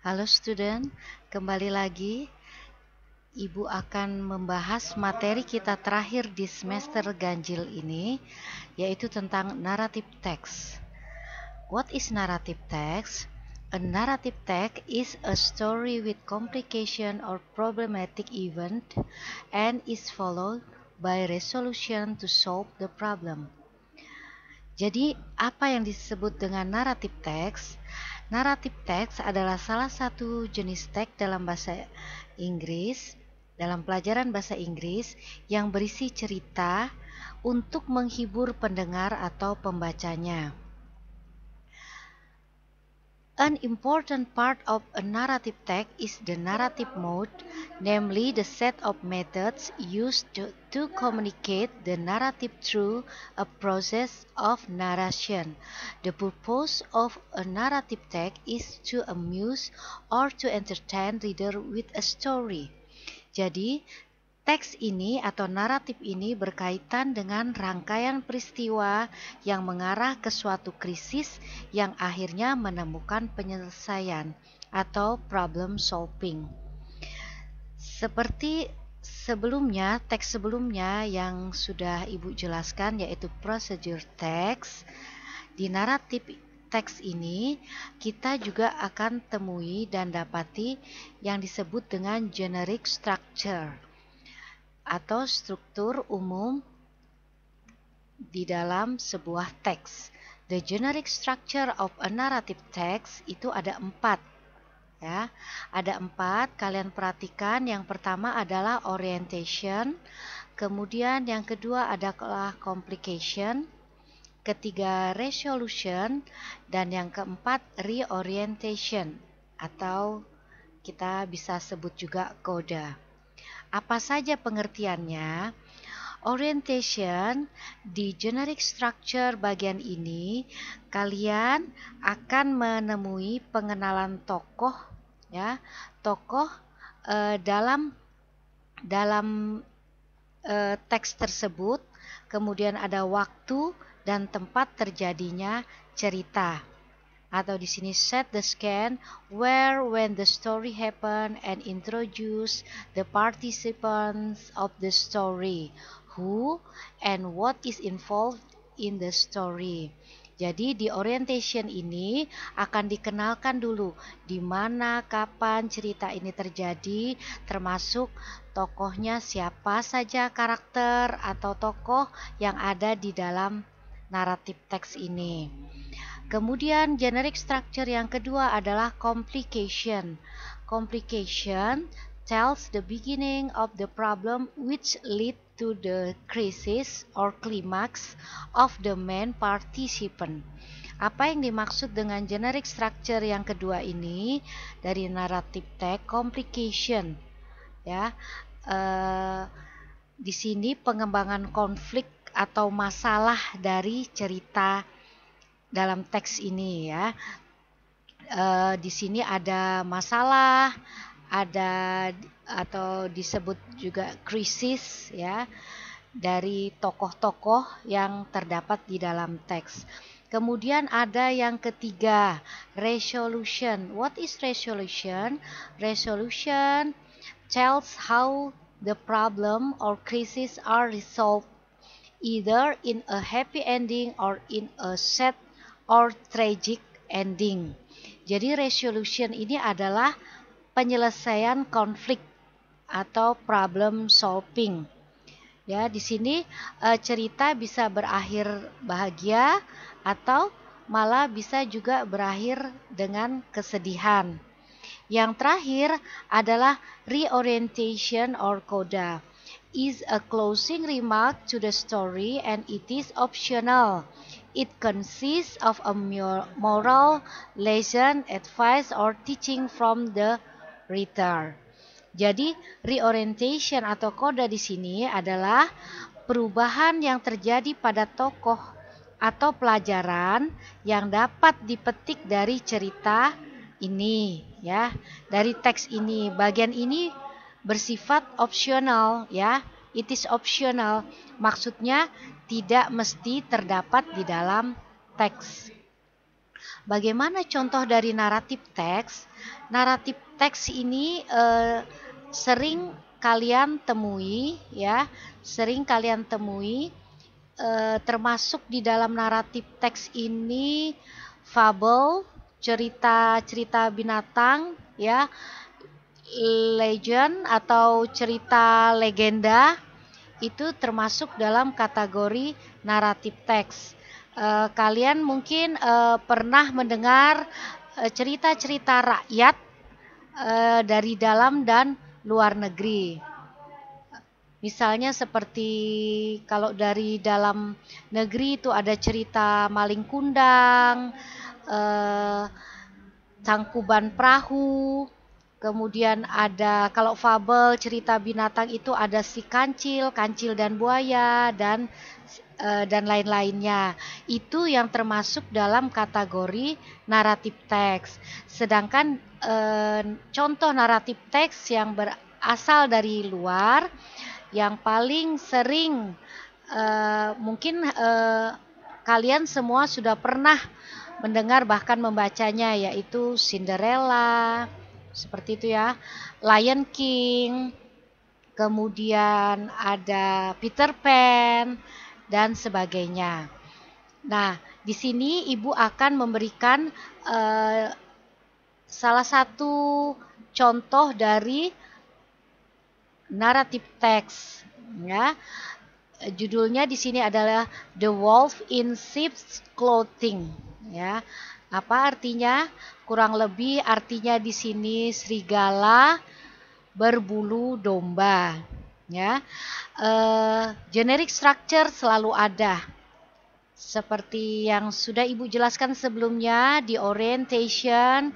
Halo student, kembali lagi. Ibu akan membahas materi kita terakhir di semester ganjil ini, yaitu tentang narrative text. What is narrative text? A narrative text is a story with complication or problematic event and is followed by resolution to solve the problem. Jadi, apa yang disebut dengan narrative text? Narrative text adalah salah satu jenis teks dalam bahasa Inggris, dalam pelajaran bahasa Inggris yang berisi cerita untuk menghibur pendengar atau pembacanya. An important part of a narrative text is the narrative mode, namely the set of methods used to communicate the narrative through a process of narration. The purpose of a narrative text is to amuse or to entertain reader with a story. Jadi, teks ini atau naratif ini berkaitan dengan rangkaian peristiwa yang mengarah ke suatu krisis yang akhirnya menemukan penyelesaian atau problem solving. Seperti sebelumnya, teks sebelumnya yang sudah Ibu jelaskan yaitu procedure text. Di naratif teks ini kita juga akan temui dan dapati yang disebut dengan generic structure atau struktur umum di dalam sebuah teks. The generic structure of a narrative text itu ada 4. Ya, ada 4. Kalian perhatikan, yang pertama adalah orientation, kemudian yang kedua adalah complication, ketiga resolution, dan yang keempat reorientation atau kita bisa sebut juga coda. Apa saja pengertiannya? Orientation di generic structure bagian ini kalian akan menemui pengenalan tokoh ya, tokoh dalam teks tersebut, kemudian ada waktu dan tempat terjadinya cerita. Atau di sini set the scene where when the story happen and introduce the participants of the story, who and what is involved in the story. Jadi di orientation ini akan dikenalkan dulu di mana, kapan cerita ini terjadi, termasuk tokohnya siapa saja karakter atau tokoh yang ada di dalam naratif teks ini. Kemudian generic structure yang kedua adalah complication. Complication tells the beginning of the problem which lead to the crisis or climax of the main participant. Apa yang dimaksud dengan generic structure yang kedua ini dari narrative text? Complication, ya. Di sini pengembangan konflik atau masalah dari cerita dalam teks ini ya. Di sini ada masalah, ada atau disebut juga krisis ya dari tokoh-tokoh yang terdapat di dalam teks. Kemudian ada yang ketiga, resolution. What is resolution? Resolution tells how the problem or crisis are resolved either in a happy ending or in a sad or tragic ending. Jadi resolution ini adalah penyelesaian konflik atau problem solving. Ya, di sini cerita bisa berakhir bahagia atau malah bisa juga berakhir dengan kesedihan. Yang terakhir adalah reorientation or coda. Is a closing remark to the story and it is optional. It consists of a moral lesson, advice, or teaching from the reader. Jadi, reorientation atau coda di sini adalah perubahan yang terjadi pada tokoh atau pelajaran yang dapat dipetik dari cerita ini, ya, dari teks ini. Bagian ini bersifat opsional, ya. It is optional. Maksudnya tidak mesti terdapat di dalam teks. Bagaimana contoh dari naratif teks? Naratif teks ini sering kalian temui ya, sering kalian temui termasuk di dalam naratif teks ini fabel, cerita-cerita binatang ya, legend atau cerita legenda itu termasuk dalam kategori naratif teks. Kalian mungkin pernah mendengar cerita-cerita rakyat dari dalam dan luar negeri. Misalnya seperti kalau dari dalam negeri itu ada cerita Maling Kundang, Tangkuban Perahu, kemudian ada kalau fabel cerita binatang itu ada si Kancil, Kancil dan Buaya dan lain-lainnya. Itu yang termasuk dalam kategori naratif teks. Sedangkan contoh naratif teks yang berasal dari luar yang paling sering mungkin kalian semua sudah pernah mendengar bahkan membacanya, yaitu Cinderella, seperti itu ya, Lion King, kemudian ada Peter Pan dan sebagainya. Nah, di sini Ibu akan memberikan salah satu contoh dari naratif teks ya. Judulnya di sini adalah The Wolf in Sheep's Clothing ya. Apa artinya? Kurang lebih artinya di sini serigala berbulu domba ya. Generic structure selalu ada. Seperti yang sudah Ibu jelaskan sebelumnya di orientation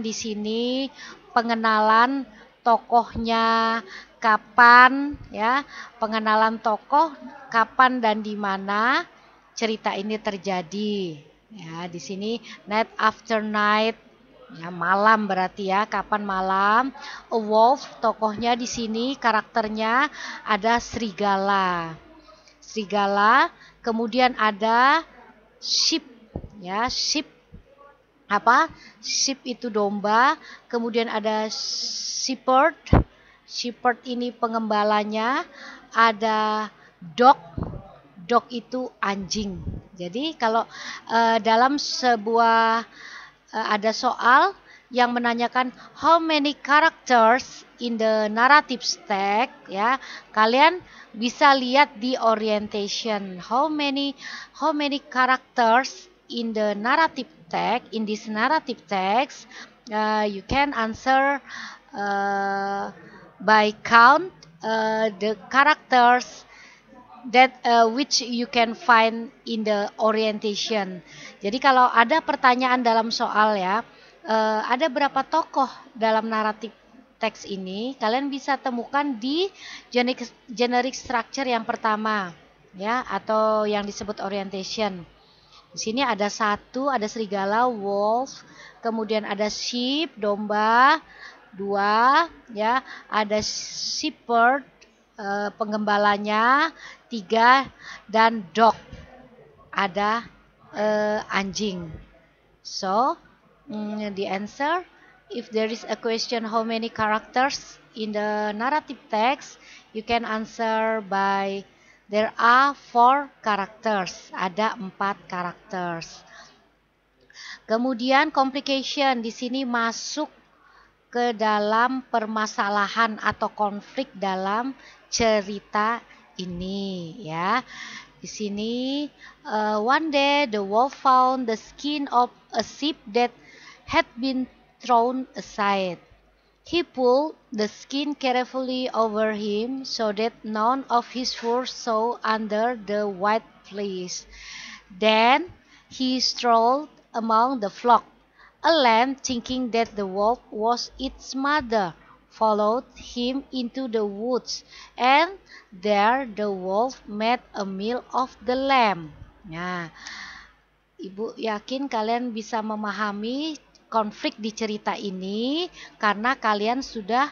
di sini pengenalan tokohnya, kapan ya, pengenalan tokoh, kapan dan di mana cerita ini terjadi. Ya, di sini night after night, ya malam berarti ya, kapan malam. A wolf tokohnya di sini karakternya ada serigala. Serigala, kemudian ada sheep ya, sheep apa? Sheep itu domba, kemudian ada shepherd. Shepherd ini pengembalanya, ada dog. Dog itu anjing. Jadi kalau dalam sebuah ada soal yang menanyakan how many characters in the narrative text ya, kalian bisa lihat di orientation how many characters in the narrative text, in this narrative text. You can answer by count the characters that which you can find in the orientation. Jadi kalau ada pertanyaan dalam soal ya, ada berapa tokoh dalam naratif teks ini, kalian bisa temukan di generic structure yang pertama ya, atau yang disebut orientation. Di sini ada satu, ada serigala, wolf, kemudian ada sheep, domba, dua, ya, ada shepherd, penggembalanya, tiga, dan dog, ada anjing. So, the answer, if there is a question how many characters in the narrative text, you can answer by there are 4 characters, ada 4 characters. Kemudian complication di sini masuk ke dalam permasalahan atau konflik dalam cerita ini ya. Di sini one day the wolf found the skin of a sheep that had been thrown aside. He pulled the skin carefully over him so that none of his fur saw under the white fleece. Then he strolled among the flock. A lamb, thinking that the wolf was its mother, followed him into the woods, and there the wolf made a meal of the lamb. Nah, Ibu yakin kalian bisa memahami konflik di cerita ini karena kalian sudah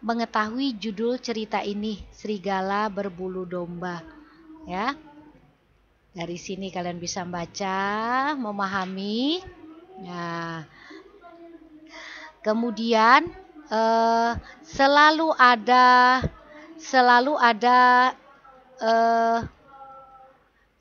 mengetahui judul cerita ini, Serigala Berbulu Domba. Ya. Dari sini kalian bisa membaca, memahami. Nah, kemudian selalu ada eh,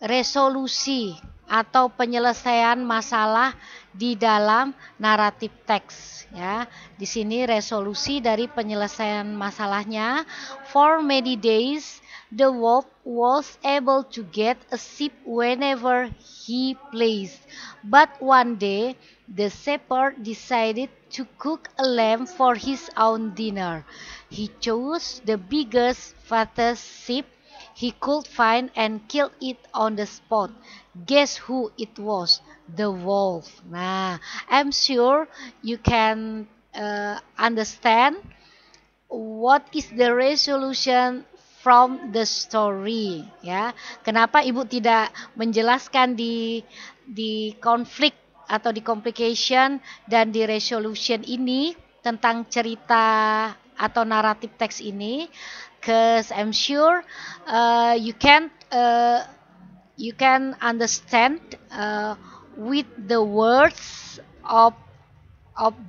resolusi atau penyelesaian masalah di dalam naratif teks ya. Di sini resolusi dari penyelesaian masalahnya. For many days the wolf was able to get a sheep whenever he pleased. But one day the shepherd decided to cook a lamb for his own dinner. He chose the biggest, fattest sheep he could find and killed it on the spot. Guess who it was? The wolf. Nah, I'm sure you can understand what is the resolution from the story. Ya, kenapa ibu tidak menjelaskan di konflik atau di complication dan di resolution ini tentang cerita atau naratif teks ini? Cause I'm sure you can understand with the words of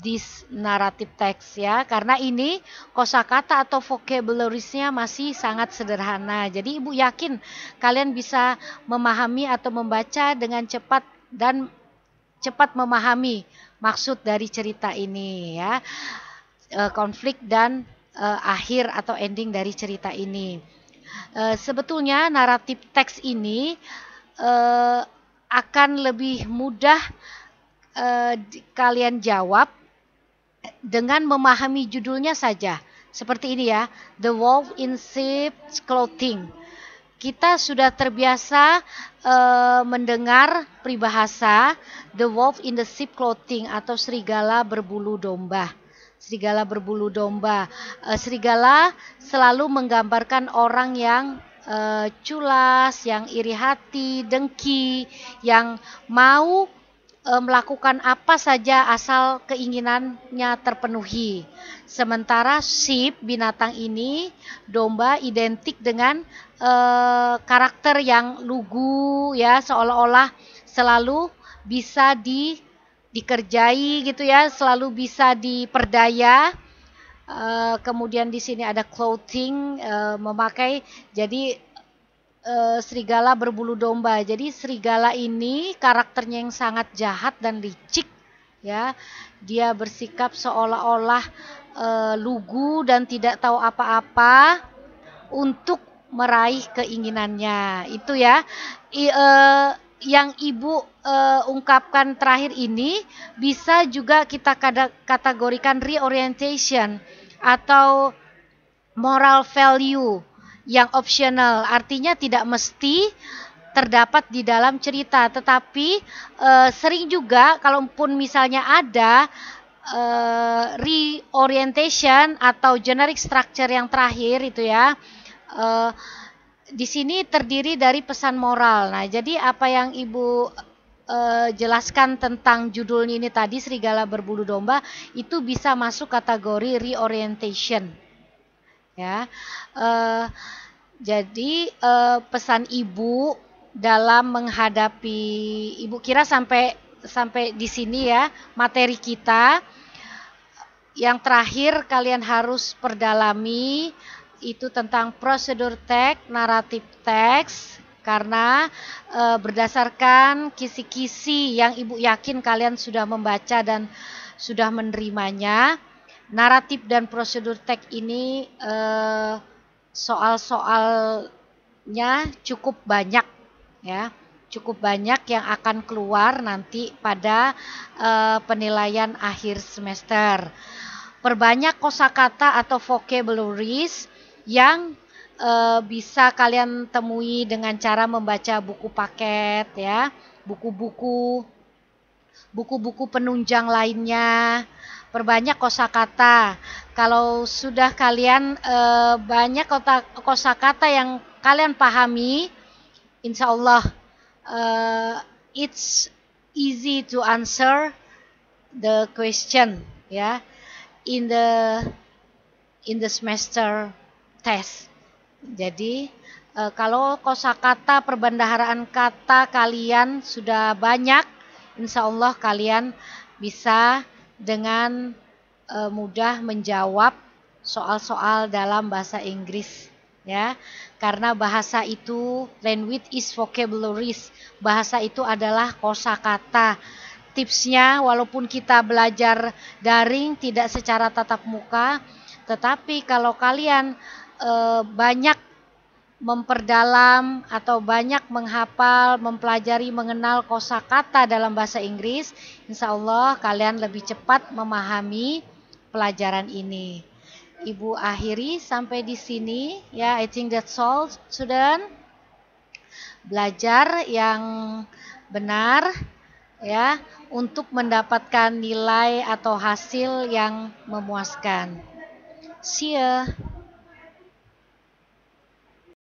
this narrative text ya, karena ini kosakata atau vocabulariesnya masih sangat sederhana. Jadi ibu yakin kalian bisa memahami atau membaca dengan cepat dan cepat memahami maksud dari cerita ini ya, konflik dan akhir atau ending dari cerita ini. Sebetulnya naratif teks ini akan lebih mudah kalian jawab dengan memahami judulnya saja. Seperti ini ya, The Wolf in Sheep's Clothing. Kita sudah terbiasa mendengar peribahasa The Wolf in the Sheep Clothing atau serigala berbulu domba. Serigala berbulu domba. Serigala selalu menggambarkan orang yang culas, yang iri hati, dengki, yang mau melakukan apa saja asal keinginannya terpenuhi. Sementara sheep, binatang ini, domba, identik dengan karakter yang lugu ya, seolah-olah selalu bisa dikerjai gitu ya, selalu bisa diperdaya. Kemudian di sini ada clothing, memakai, jadi serigala berbulu domba. Jadi serigala ini karakternya yang sangat jahat dan licik ya. Dia bersikap seolah-olah lugu dan tidak tahu apa-apa untuk meraih keinginannya. Itu ya. Yang ibu ungkapkan terakhir ini bisa juga kita kategorikan reorientation atau moral value yang optional, artinya tidak mesti terdapat di dalam cerita, tetapi sering juga kalaupun misalnya ada reorientation atau generic structure yang terakhir itu ya, di sini terdiri dari pesan moral. Nah, jadi apa yang ibu jelaskan tentang judulnya ini tadi, serigala berbulu domba, itu bisa masuk kategori reorientation ya. Jadi pesan ibu dalam menghadapi, ibu kira sampai di sini ya materi kita. Yang terakhir kalian harus perdalami itu tentang prosedur teks, naratif teks, karena berdasarkan kisi-kisi yang ibu yakin kalian sudah membaca dan sudah menerimanya, naratif dan prosedur teks ini soal-soalnya cukup banyak ya, cukup banyak yang akan keluar nanti pada penilaian akhir semester. Perbanyak kosakata atau vocabularies yang bisa kalian temui dengan cara membaca buku paket ya, buku-buku penunjang lainnya. Perbanyak kosakata. Kalau sudah kalian banyak kosakata yang kalian pahami, insya Allah it's easy to answer the question ya, in the semester test. Jadi Kalau kosakata perbendaharaan kata kalian sudah banyak, insya Allah kalian bisa dengan mudah menjawab soal-soal dalam bahasa Inggris, ya. Karena bahasa itu, language is vocabularies. Bahasa itu adalah kosakata. Tipsnya, walaupun kita belajar daring tidak secara tatap muka, tetapi kalau kalian banyak memperdalam atau banyak menghafal, mempelajari, mengenal kosakata dalam bahasa Inggris, insya Allah kalian lebih cepat memahami pelajaran ini. Ibu akhiri sampai di sini ya. I think that's all, student. Belajar yang benar ya untuk mendapatkan nilai atau hasil yang memuaskan. See ya.